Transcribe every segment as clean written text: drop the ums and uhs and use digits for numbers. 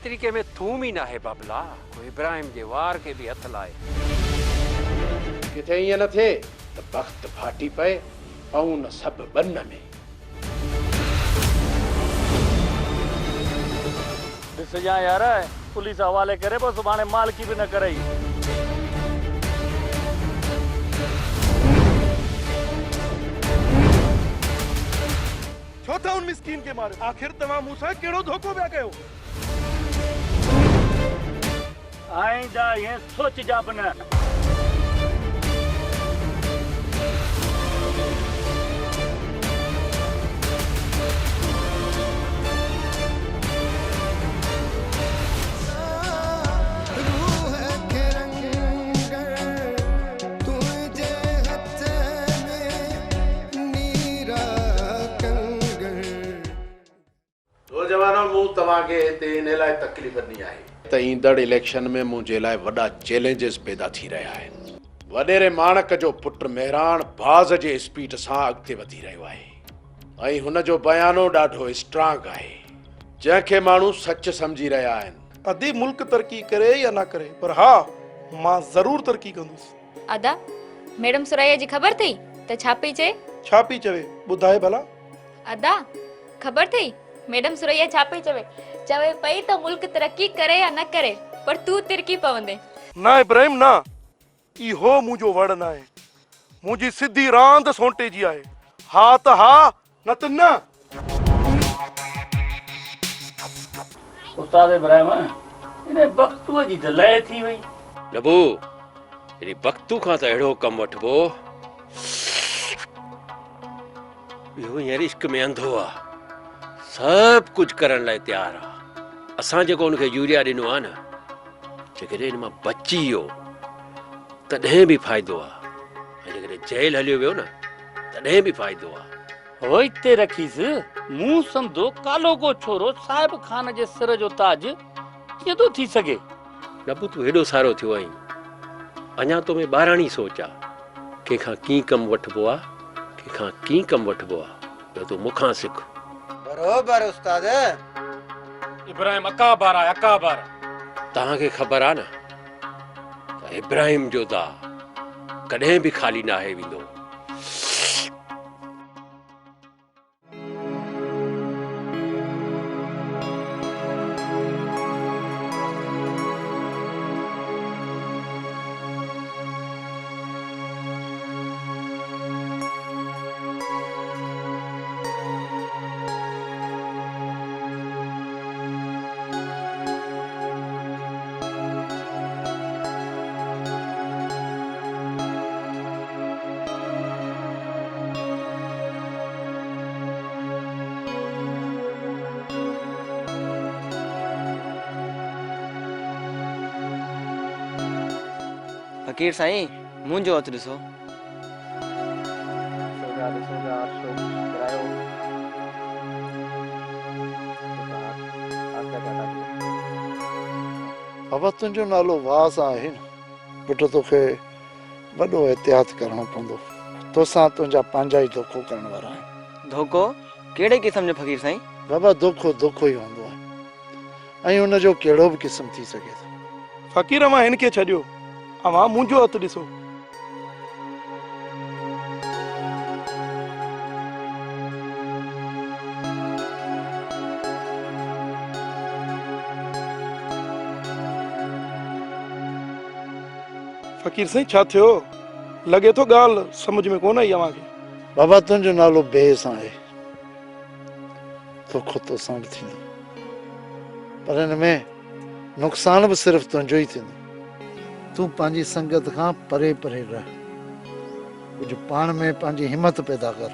तरीके में थूम ही ना है बाबला, कोई इब्राहिम जे वार के भी हथ लाए। किथे ईअं न थिए त वक़्तु फाटी पए ऐं न सभु बन में। ॾिसजां यार, पुलिस हवाले करे पोइ सुभाणे मालकी बि न करई। छो था उन मिस्कीन के मारे? आखिर तव्हां मूंसां कहिड़ो धोखो पिया कयो? आईंदा ईअं सोचजा बि न। नौजवानों, मूं तव्हांखे हिते इन लाइ तकलीफ़ ॾिनी आहे त ईंदड़ इलेक्शन में मुंहिंजे लाइ वॾा चैलेंजिस पैदा थी रहिया आहिनि। वॾेरे माणक जो पुटु मेहरान बाज़ जे स्पीड सां अॻिते वधी रहियो आहे ऐं हुन जो बयानो ॾाढो स्ट्रांग आहे, जंहिंखे माण्हू सच सम्झी रहिया आहिनि। अदी मुल्क तरक्की करे या ना करे, पर हा मां ज़रूर तरक्की कंदुसि। अदा, मैडम सुरैया जी ख़बर थई त छा पई चए? छा पई चवे ॿुधाए भला। अदा, ख़बर थई मैडम सुरैया छा पई चवे? चवे पई त मुल्क तरक्की करे या न करे, पर तू तिरकी पवंदे। ना इब्राहिम ना, इहो मुंहिंजो वड़ न आहे। मुंहिंजी सिधी रांदि सोंटे जी आहे। हा त हा, न त न। उस्ताद इब्राहिम, इन बख्तूअ जी दलाए थी वई। नबू, इनी वक़्तु खां त अहिड़ो कमु वठिबो, इहो हींअर इश्क में अंधो आहे, सब कुछ करण लाइ तैयार आहे। असां जेको उनखे यूरिया ॾिनो आहे न, जेकॾहिं इन मां बची वियो तॾहिं बि फ़ाइदो आहे, ऐं जेकॾहिं जेल हलियो वियो न तॾहिं बि फ़ाइदो आहे। हो हिते रखीसि, मूं सम्झो कालो को छोरो साहिब खान जे सिर जो ताज कीअं थो थी सघे? नबू, तूं हेॾो सारो थियो आहीं, अञा तो में ॿाराणी सोच आहे। कंहिंखां कीअं कमु वठिबो आहे, कंहिंखां कीअं कमु वठिबो आहे, इहो तूं मूंखां सिख। बरोबर उस्ताद। इब्राहिम अकाबार आहे, अकाबार। तव्हांखे ख़बर आहे न त इब्राहिम जो दा कॾहिं बि ख़ाली न आहे वेंदो। फकीर साईं, मुंहिंजो हथु ॾिसो। बाबा, तुंहिंजो नालो वास आहे न, पुट तोखे वॾो एहतियात करणो पवंदो। तोसां तुंहिंजा पंहिंजा ई धोखो करण वारा आहिनि। धोखो कहिड़े क़िस्म जो फकीर साईं? बाबा, धोखो धोखो ई हूंदो आहे ऐं हुनजो कहिड़ो बि क़िस्म थी सघे थो। फ़कीर, मां हिन खे छॾियो, अवां मुंहिंजो हथु ॾिसो। फकीर साईं, छा थियो? लॻे थो ॻाल्हि सम्झ में कोन आई अव्हांखे। बाबा, तुंहिंजो नालो बेस आहे, धोखो तोसां बि थींदो, पर हिन में नुक़सान बि सिर्फ़ु तुंहिंजो ई थींदो। तूं पंहिंजी संगत खां परे परे रह, कुझु पाण में पंहिंजी हिमत पैदा कर।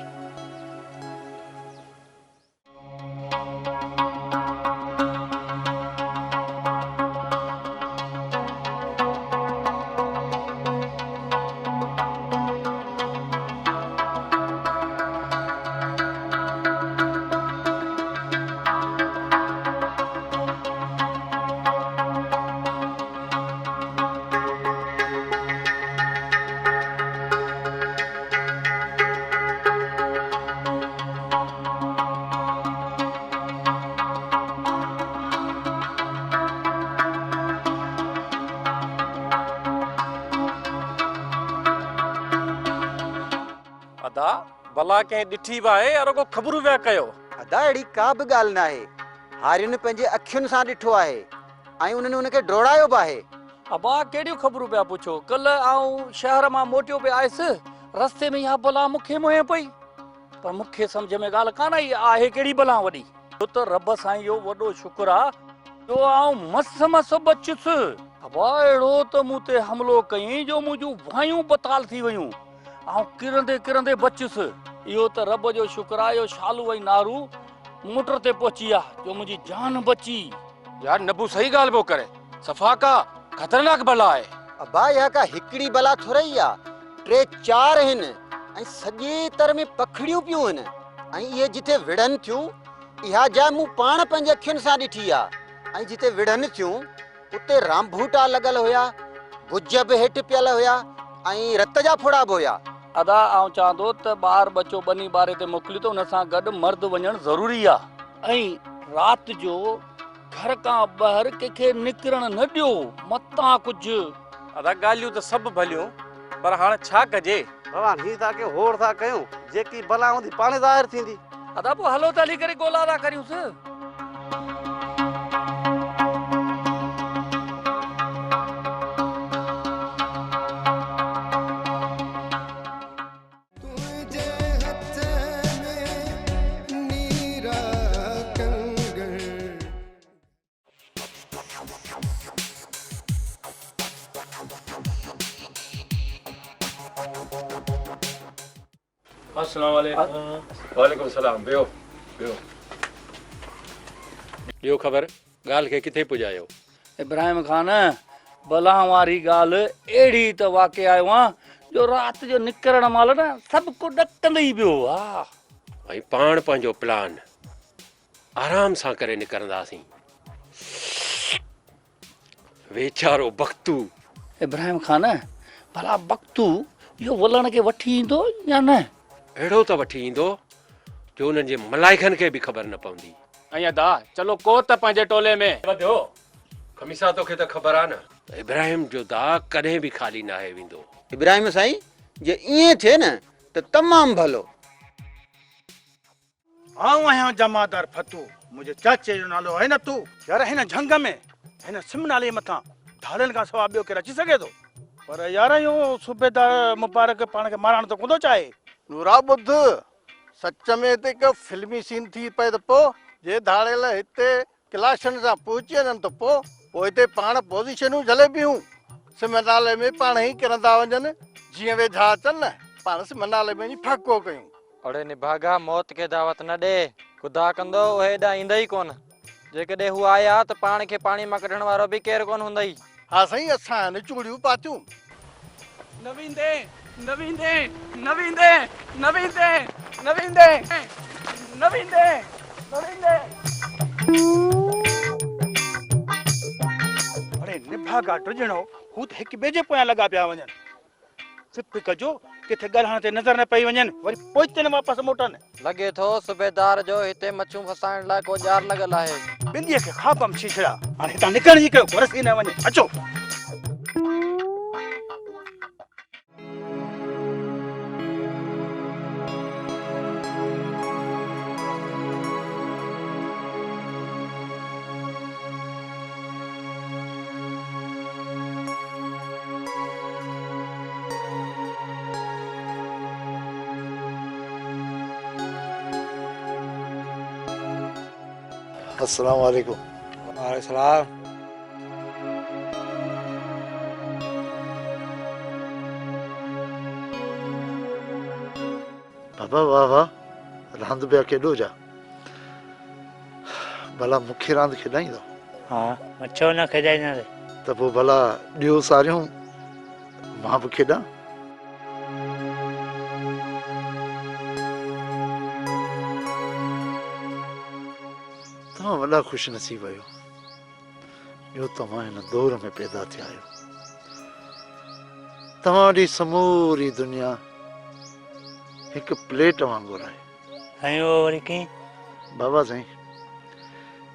अदा भला कंहिं ॾिठी बि आहे या रुगो ख़बरूं पिया कयो? अदा अहिड़ी का बि ॻाल्हि न आहे। हारियुनि पंहिंजे अखियुनि सां ॾिठो आहे ऐं उन्हनि उनखे डोड़ायो बि आहे। अबा कहिड़ियूं ख़बरूं पिया पुछो? कल्ह आऊं शहर मां मोटियो पिया आयुसि, रस्ते में इहा बला मूंखे मुंहं पई, पर मूंखे सम्झ में ॻाल्हि कान आई आहे कहिड़ी बला वॾी। छो त रब साईं जो वॾो शुक्र आहे जो आऊं मस बचियुसि। अबा अहिड़ो त मूं ते हमिलो कयईं जो मुंहिंजूं वायूं बताल थी वियूं, आऊं किरंदे किरंदे बचियुसि। इहो त रब जो शुक्र आहे जो शालू ऐं नारू मोटर ते पहुची आहे जो मुंहिंजी जान बची। यार नबू सही ॻाल्हि पियो करे, सफ़ा का ख़तरनाक बला आहे। अबा इहा का हिकिड़ी बला थोरई आहे, 3-4 आहिनि ऐं सॼे तर में पखड़ियूं पियूं आहिनि। ऐं इहे जिथे विढ़नि थियूं इहा जाइ मूं पाण पंहिंजे अखियुनि सां ॾिठी आहे। ऐं जिथे विढ़नि थियूं उते रामभूटा लॻल हुया, भुज बि हेठि पियल हुया ऐं रत जा फोड़ा बि हुया। अदा आऊं चवंदो त ॿार बचो बनी ॿारे ते मोकिलियो त हुन सां गॾु मर्द वञणु ज़रूरी आहे। ऐं राति जो घर खां ॿाहिरि कंहिंखे निकिरणु न ॾियो, मतां कुझु। अदा ॻाल्हियूं त सभु भलियूं, पर हाणे छा कजे? भॻवान ही था के होड़ था कयूं, जेकी बला हूंदी पाण ज़ाहिर थींदी। अदा पोइ हलो त हली करे ॻोल्हा था करियूंसि। वालेकुम सलाम। बियो बियो। ॿियो ख़बर ॻाल्हि खे किथे पुॼायो? इब्राहिम खान, बला वारी ॻाल्हि अहिड़ी त वाक़ई आयो आहे जो राति जो निकिरण महिल न सभु को ॾकंदे ई पियो आहे। ऐं पाण पंहिंजो प्लान आराम सां करे निकिरंदासीं। वेचारो बख्तू। इब्राहिम खान, भला बख्तू इहो वलण खे वठी ईंदो या न? अहिड़ो त वठी ईंदो जो उन्हनि जे मलाइकनि खे बि ख़बर न पवंदी। ऐं अदा चलो को त पंहिंजे टोले में वधियो। खमीसा तोखे त ख़बर आहे न, इब्राहिम जो दा कॾहिं बि ख़ाली न आहे वेंदो। इब्राहिम साईं जे ईअं थिए न त तमामु भलो। आऊं आहियां जमादार फतू, मुंहिंजे चाचे जो नालो आहे न तू। यार हिन झंग में हिन सिम नाले मथां ढालनि खां सवाइ ॿियो केरु अची सघे थो? पर यार इहो सूबेदार मुबारक पाण खे मारणु त कोन चाहे। नूरा ॿुध, सच में हिते हिकु फिल्मी सीन थी पए त पोइ जे धाड़ेल हिते क्लाशनि सां पहुची वञनि त पोइ हिते पाण पोज़ीशनूं झले पियूं। सिम नाले में पाण ई किरंदा वञनि, जीअं वेझा अचनि न पाण सिम नाले में ई फाको कयूं। अड़े निभागा मौत खे दावत न ॾे, ख़ुदा कंदो उहे हेॾा ईंदा ई कोन। जेकॾहिं हू आया त पाण खे पाणी मां कढण वारो बि केरु कोन हूंदई। हा साईं, असां चूड़ियूं पातियूं। नवींदे नवींदे नवींदे नवींदे नवींदे नवींदे नवींदे। अड़े निभागा टिजणो, हू त हिक ॿिए जे पोयां लॻा पिया वञनि। सिप कजो किथे ॻाल्हाइण ते नज़र न पई वञनि, वरी पोइ न वापसि मोटनि। लॻे थो सूबेदार जो हिते मच्छूं फसाइण लाइ को जार लॻल आहे। बिंदीअ खे ख़ाब में छीछड़ा, हाणे हितां निकिरण जी कयो, वरसी न वञे। अचो। अस्सलाम वालेकुम। वालेकुम सलाम। बाबा वाह वाह, रांदि पिया केॾो जा। भला मूंखे रांदि खेॾाईंदो? हा, मच्छो न खेॾाईंदासीं त पोइ भला ॾियो सारियूं मां बि खेॾां। तव्हां वॾा ख़ुशि नसीब आहियो जो तव्हां हिन दौर में पैदा थिया आहियो। तव्हां वटि समूरी दुनिया हिकु प्लेट वांगुरु आहे। ऐं उहो वरी कीअं? बाबा साईं,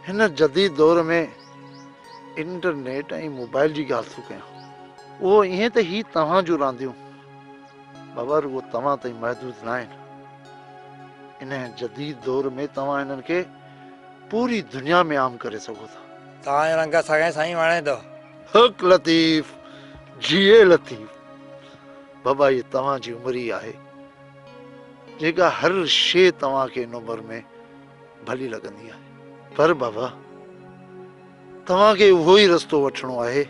हिन जदीद दौर में इंटरनेट ऐं मोबाइल जी ॻाल्हि थो कयां। उहो ईअं त ही तव्हां जूं रांदियूं बाबा रुगो तव्हां ताईं महदूद न आहिनि। इन जदीद दौर में तव्हां इन्हनि खे पूरी दुनिया में आम करे सघो था। तव्हांजो रंग असांखे साईं वणे थो। हक लतीफ़, जिए लतीफ़। बाबा ये तव्हांजी उमिरि ई आहे जेका हर शइ तव्हांखे इन उमिरि में भली लॻंदी आहे। पर बाबा तव्हांखे उहो ई रस्तो वठिणो आहे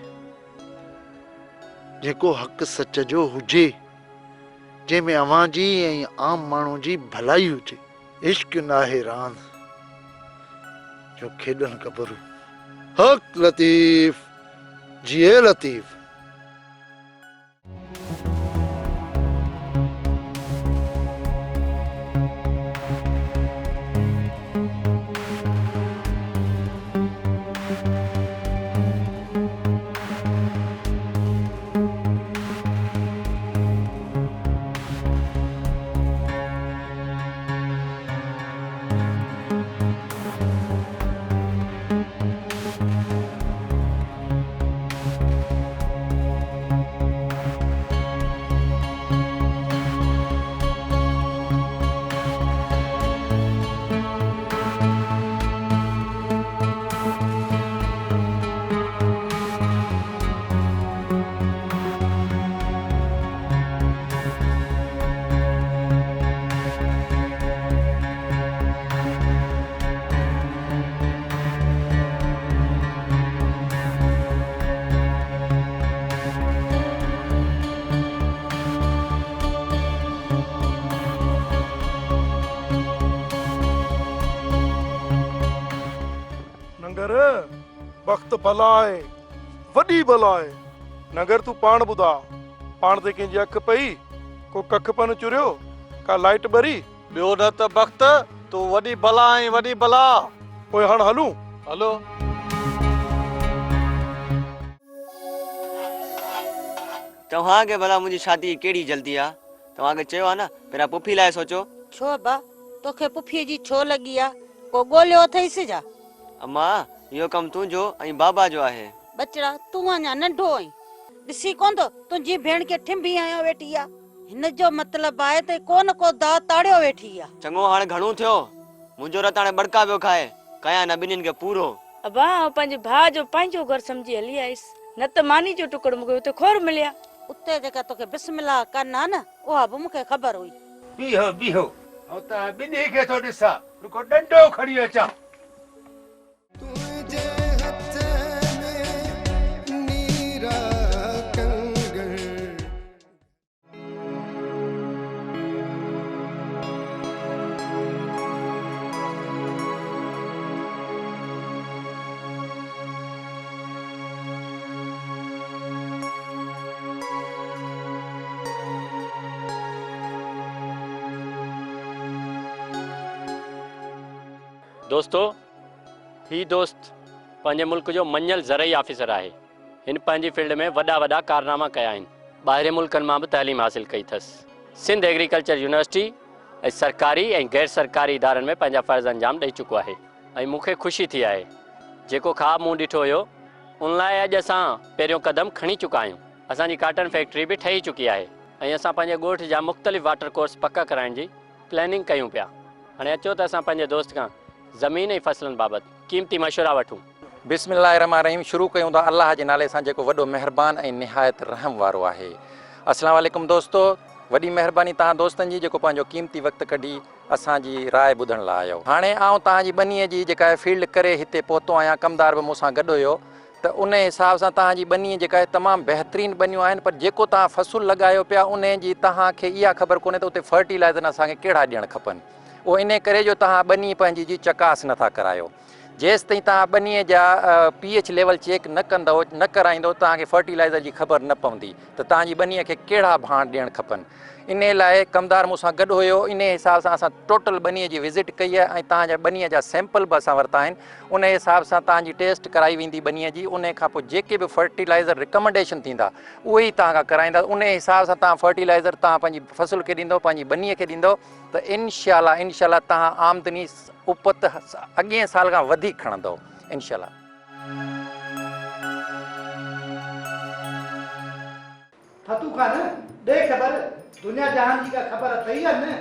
जेको हक़ सच जो हुजे, जंहिंमें अवां जी ऐं आम माण्हू जी भलाई हुजे। इश्क नाहे रांद जो खेॾनि कबरू। हक लतीफ़, जिए लतीफ़। नंगर वक्त भला आहे, वॾी भला आहे। नंगर तूं पाण ॿुधा, पाण ते कंहिंजी अख पई, को कख पन चुरियो, का लाइट ॿरी? ॿियो न त वक्त तूं वॾी भला आई, वॾी भला। पोइ हाणे हलूं? हलो। तव्हांखे भला मुंहिंजी शादी कहिड़ी जल्दी आहे? तव्हांखे चयो आहे न पहिरां पुफी लाइ सोचो। छो बा तोखे पुफीअ जी छो लॻी आहे? को ॻोल्हियो अथईसि छा? अम्मा इहो कमु तुंहिंजो ऐं बाबा जो आहे। बचड़ा तूं अञा नंढो आहीं, ॾिसी कोन थो तुंहिंजी भेण खे ठिंबी आयो वेठी आहे। हिन जो मतिलबु आहे त को न को दा ताड़ियो वेठी आहे। चङो हाणे घणो थियो, मुंहिंजो रत हाणे बड़का पियो खाए, कया न ॿिन्हिनि खे पूरो। अबा पंहिंजे भाउ जो पंहिंजो घर सम्झी हली आयसि, न त मानी जो टुकड़ो मूंखे उते खोर मिलिया। उते जेका तोखे बिस्मिल्लाह कनि आहे न, उहा बि मूंखे ख़बर हुई। बीहो बीहो, ऐं तव्हां ॿिन्ही खे थो ॾिसां, रुको डंडो खणी अचां। दोस्तों, ही दोस्त पंहिंजे मुल्क जो मञल ज़रई ऑफिसर आहे। हिन पंहिंजी फील्ड में वॾा वॾा कारनामा कया आहिनि। ॿाहिरि मुल्कनि मां बि तइलीम हासिल कई अथसि। सिंध एग्रीकल्चर यूनिवर्सिटी ऐं सरकारी ऐं गैर सरकारी इदारनि में पंहिंजा फ़र्ज़ अंजाम ॾेई चुको आहे ऐं मूंखे ख़ुशी थी आहे। जेको ख़्वाबु मूं ॾिठो हुयो उन लाइ अॼु असां पहिरियों क़दम खणी चुका आहियूं। असांजी काटन फैक्ट्री बि ठही चुकी आहे ऐं असां पंहिंजे ॻोठ जा मुख़्तलिफ़ वाटर कोर्स पका कराइण जी प्लैनिंग कयूं पिया। हाणे अचो त असां पंहिंजे दोस्त खां ज़मीन ऐं फसलनि बाबति क़ीमती मशवरा वठूं। बिस्मिल्लाहिर्रहमानिर्रहीम। शुरू कयूं था अल्लाह जे नाले सां जेको वॾो महिरबान ऐं निहायत रहम वारो आहे। अस्सलाम वालेकुम दोस्तो, वॾी महिरबानी तव्हां दोस्तनि जी जेको पंहिंजो क़ीमती वक़्तु कढी असांजी राय ॿुधण लाइ आयो। हाणे आउं तव्हांजी ॿनीअ जी जेका आहे फील्ड करे हिते पहुतो आहियां, कमदार बि मूंसां गॾु हुयो, त उन हिसाब सां तव्हांजी ॿनीअ जेका आहे तमामु बहितरीनु ॿनियूं आहिनि। पर जेको तव्हां फ़सुलु लॻायो पिया उन जी तव्हांखे इहा ख़बर कोन्हे त उते फर्टिलाइज़र असांखे कहिड़ा ॾियणु खपनि। उहो इन करे जो तव्हां ॿनी पंहिंजी जी चकास नथा करायो। जेसि ताईं तव्हां ॿनीअ जा pH लेवल चेक न कंदव, न कराईंदो, तव्हांखे फर्टिलाइज़र जी ख़बर न पवंदी त तव्हांजी ॿनीअ खे कहिड़ा भाण ॾियणु खपनि। इन लाइ कमदार मूंसां गॾु हुयो। इन हिसाब सां असां टोटल ॿनीअ जी विज़िट कई आहे ऐं तव्हांजा ॿनीअ जा सैंपल बि असां वरिता आहिनि। उन हिसाब सां तव्हांजी टेस्ट कराई वेंदी ॿनीअ जी। उन खां पोइ जेके बि फर्टिलाइज़र रिकमेंडेशन थींदा उहे ई तव्हां खां कराईंदा। उन हिसाब सां तव्हां फर्टिलाइज़र तव्हां पंहिंजी फ़सुल खे ॾींदव, पंहिंजी ॿनीअ खे ॾींदव, त इनशाला तव्हां आमदनी उपत अॻिए साल खां वधीक खणंदव इनशाला। फतू खान दे ख़बर दुनिया जहान जी का खबर अथई है न?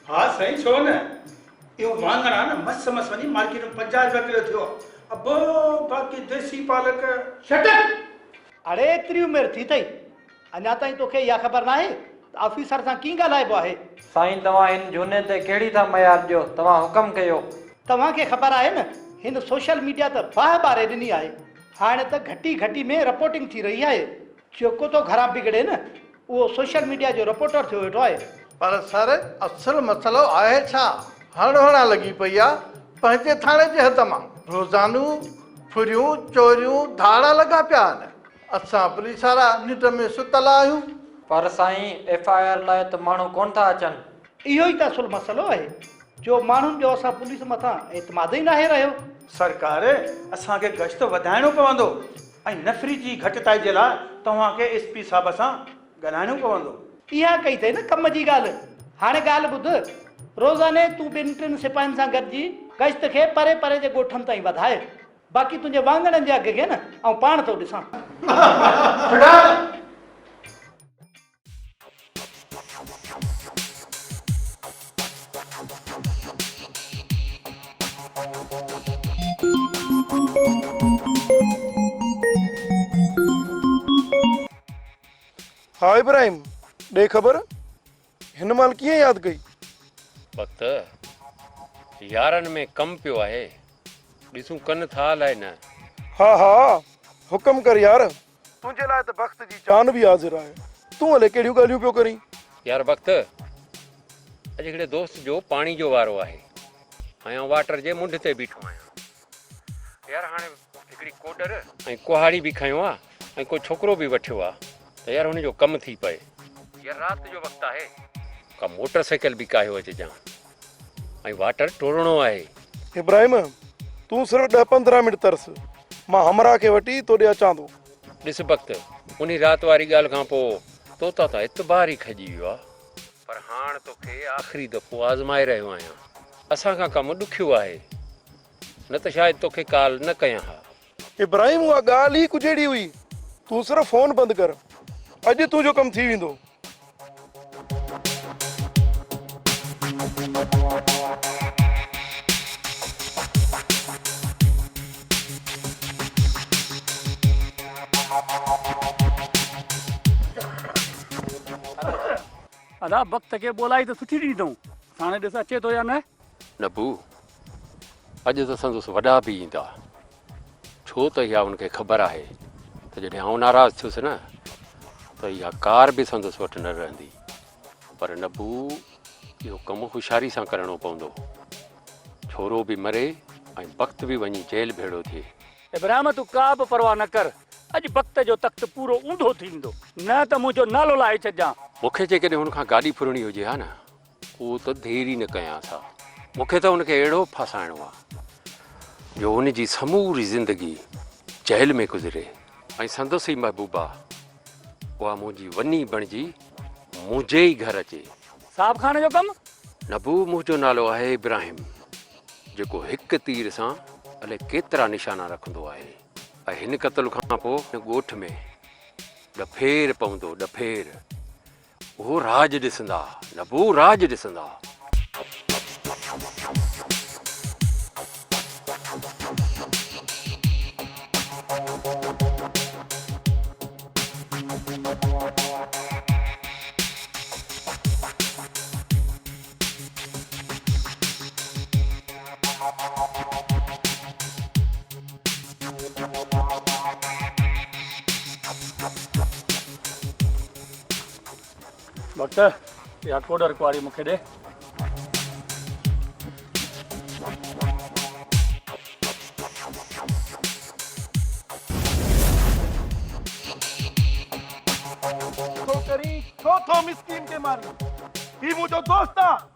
हाँ सही छो न यो वांगण आहे न मस मस वञी मार्केट में 50 रुपया किलो थियो अबो बाकी देसी पालक शटअप अरे एतरी उमिरि थी अथई अञा ताईं तोखे इहा ख़बर न आहे ऑफिसर सां कीअं ॻाल्हाइबो आहे? साईं तव्हां हिन झूने ते कहिड़ी था मयार ॾियो तव्हां हुकम कयो। तव्हांखे ख़बर आहे न हिन सोशल मीडिया त बाहि ॿारे ॾिनी आहे हाणे त घटी घटी में रिपोर्टिंग थी रही आहे जेको तो घरां बिगड़े न उहो सोशल मीडिया जो रिपोर्टर थियो वेठो आहे। पर सर असल मसलो आहे छा हणा लगी पई आहे पंहिंजे थाणे जे हद मां रोज़ानू फुरियूं चोरियूं धाड़ा लॻा पिया आहिनि असां पुलिस वारा निंड में सुतल आहियूं। पर साईं FIR लाइ त माण्हू कोन था अचनि। इहो ई त असुल मसलो आहे जो माण्हुनि जो असां पुलिस मथां एतमाद ई नाहे रहियो। सरकार असांखे गश्त वधाइणो पवंदो ऐं नफ़री जी घटिताई जे लाइ तव्हांखे SP साहब सां ॻाल्हाइणो पवंदो। इहा कई अथई न कम जी ॻाल्हि। हाणे ॻाल्हि ॿुध रोज़ाने तूं 2-3 सिपाहियुनि सां गॾिजी गश्त खे परे परे जे ॻोठनि ताईं वधाए बाक़ी तुंहिंजे वांगणनि जे अघ खे न ऐं पाण थो ॾिसां। हाँ इब्राहिम ॾे ख़बर हिन महिल कीअं यादि कई? वक़्तु यारनि में कम पियो आहे ॾिसूं कनि था अलाए न। हा हा हुकम कर यार तुंहिंजे लाइ त वक़्त जी जान बि हाज़िर आहे तूं हले कहिड़ियूं ॻाल्हियूं पियो करीं? यार वक़्तु अॼु हिकिड़े दोस्त जो पाणी जो वारो आहे ऐं वाटर जे मुंड ते बीठो आहियां। यार हाणे हिकिड़ी कोडर ऐं कुहाड़ी बि खयो आहे ऐं को छोकिरो बि वठियो आहे त यार हुनजो कमु थी पए। यार राति जो वक़्तु आहे का मोटरसाइकिल बि कायो अचिजां ऐं वाटर टोड़णो आहे। इब्राहिम तूं सिर्फ़ु 10-15 मिंट तरस मां हमरा खे वठी तोॾे अचां थो। ॾिस वक़्तु उन राति वारी ॻाल्हि खां पोइ तोता त एतबार ई खजी वियो आहे पर हाणे तोखे आख़िरी दफ़ो आज़माए रहियो आहियां। असांखां कमु ॾुखियो आहे न त शायदि तोखे कॉल न कयां हा। इब्राहिम उहा ॻाल्हि ई कुझु अहिड़ी हुई तूं सिर्फ़ु फ़ोन बंदि कर अॼु तुंहिंजो कमु थी वेंदो। अदा वक़्त खे ॿोलाई त सुठी ॾींदऊं हाणे ॾिस अचे थो या न? नबू अॼु त संदसि वॾा बि ईंदा छो त इहा उनखे ख़बर आहे त जॾहिं आउं नाराज़ थियुसि न त इहा कार बि संदसि वटि न रहंदी। पर नबू इहो कमु होशियारी सां करिणो पवंदो छोरो बि मरे ऐं वक़्तु बि वञी जेल भेड़ो थिए। इब्राहिम तूं का बि परवाह न कर अॼु वक़्त जो तख़्त पूरो ऊंधो थींदो न त मुंहिंजो नालो लाहे छॾिजां। मूंखे जेकॾहिं हुनखां गाॾी फुरणी हुजे हा न उहो त देरि ई न कयांसि हा। मूंखे त हुनखे अहिड़ो फासाइणो आहे जो हुनजी समूरी ज़िंदगी जेल में गुज़रे ऐं संदसि ई महबूबा उहा मुंहिंजी वञी बणिजी मुंहिंजे ई घर अचे। साहब खाने जो कमु? नबू मुंहिंजो नालो आहे इब्राहिम जेको हिकु तीर सां अलाए केतिरा निशाना रखंदो आहे ऐं हिन क़तल खां पोइ हिन ॻोठ में ॾफेर पवंदो ॾफेर। उहो राज ॾिसंदा नबू राज ॾिसंदा। वक़्तु या कोडर कुआरी मूंखे ॾे। छो थो मिस्कीन के मारी ही मुंहिंजो दोस्त आहे।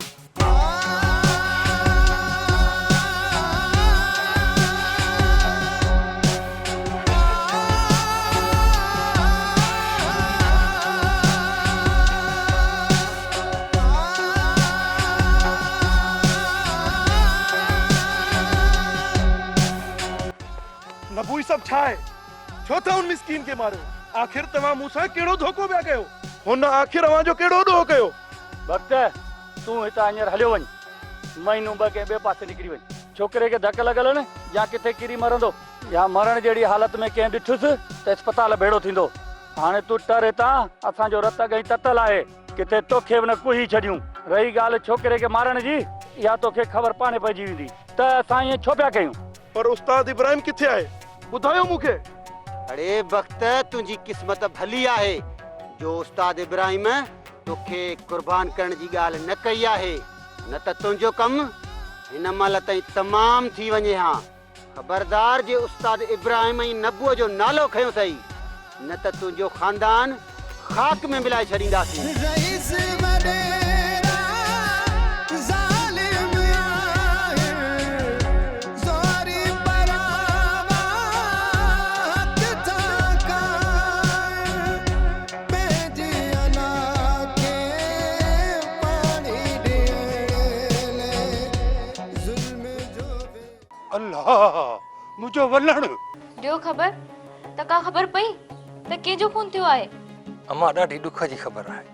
नबू सब छा आहे छो था उन मिस्कीन के मारियो? आखिर तव्हां मूंसां कहिड़ो धोखो पिया कयो? हुन आखिर अवां जो कहिड़ो ॾोह कयो? वक्त तूं हितां हींअर हलियो वञ, महीनो ॿ कंहिं ॿिए पासे निकिरी वञ। छोकिरे खे धक लॻल न, या किथे किरी मरंदो, या मरण जहिड़ी हालत में कंहिं ॾिठुसि त अस्पताल भेड़ो थींदो। हाणे तूं टर हितां, असांजो रत गई ततल आहे, किथे तोखे बि न कुही छॾियूं। रही ॻाल्हि छोकिरे खे मारण जी, या तोखे ख़बर पाणे पइजी वेंदी त असां ईअं छो पिया कयूं। पर उस्ताद इब्राहिम किथे आहे? ॿुधायो मूंखे। अरे वक्त तुंहिंजी क़िस्मत भली आहे जो उस्ताद इब्राहिम तोखे कुर्बान करण जी ॻाल्हि न कई आहे, न त तुंहिंजो कमु हिन महिल ताईं तमामु थी वञे हा। ख़बरदार जे उस्ताद इब्राहिम ऐं नबूअ जो नालो खयो अथई, न त तुंहिंजो ख़ानदान ख़ाक में मिलाए छॾींदासीं। अल्लाह मुंहिंजो वलण। ॾियो ख़बर त का ख़बर पई त कंहिंजो खून थियो आहे? अम्मा ॾाढी ॾुख जी ख़बर आहे।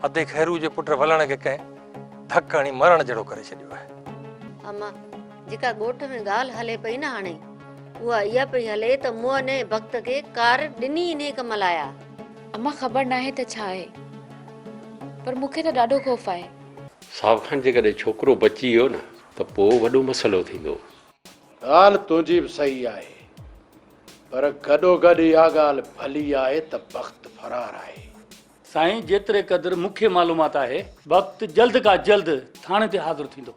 अधे खैरू जे पुट वलण खे कंहिं धक हणी मरण जहिड़ो करे छॾियो आहे। अम्मा जेका ॻोठ में ॻाल्हि हले पई न हाणे, उहा इहा पई हले त मूं ने वक्त खे कार ॾिनी इन कम लाइ आहे। अम्मा ख़बर न आहे त छा आहे, पर मूंखे त ॾाढो ख़ौफ़ आहे। साहब खान जेकॾहिं छोकिरो बची वियो न त पोइ वॾो मसइलो थींदो। ॻाल्हि तुंहिंजी बि सही आहे, पर गॾो गॾु इहा ॻाल्हि भली आहे त वक़्तु फरार आहे। साईं जेतिरे क़दुरु मूंखे मालूमात आहे, वक़्तु जल्द खां जल्द थाणे ते हाज़िर थींदो।